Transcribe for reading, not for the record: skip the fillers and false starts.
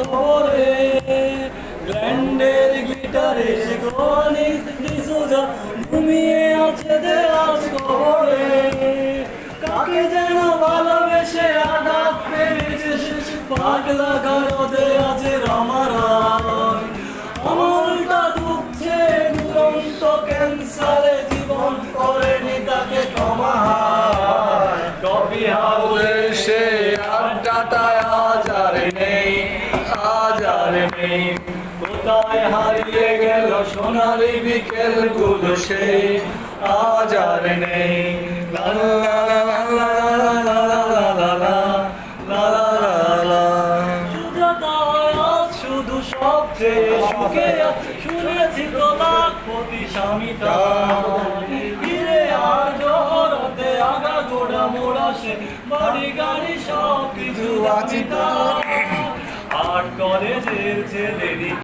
খবরে গ্র্যান্ডের গিটারে গণিত ডিসোজা ঘুমিয়ে আছে দেওয়াজ খবরে কাকে যেন ভালোবেসে আঘাত পেয়েছে পাগলা গারদে আছে রামারায় আমলটা দুঃখে দুরন্ত ক্যান্সারে জীবন করেনি তাকে ক্ষমা কফি হাউসে সে আড্ডাটায় আজ আর নেই, আজ আর নেই। কোথায় হারিয়ে গেল সোনালি বিকেল গুলো সে আজ আর নেই। লা লা লা লা লা লা লা লা লা লা লা লা। সুজাতায় আজ শুধু সবচেয়ে সুখে আছে শুনেছি তো লাখপতি স্বামীটা ফিরে আর জহরতে আগা গোড়া মোড়া সে বাড়ি গাড়ি সব কিছু আছে তার। আর করে যে ছেলেরই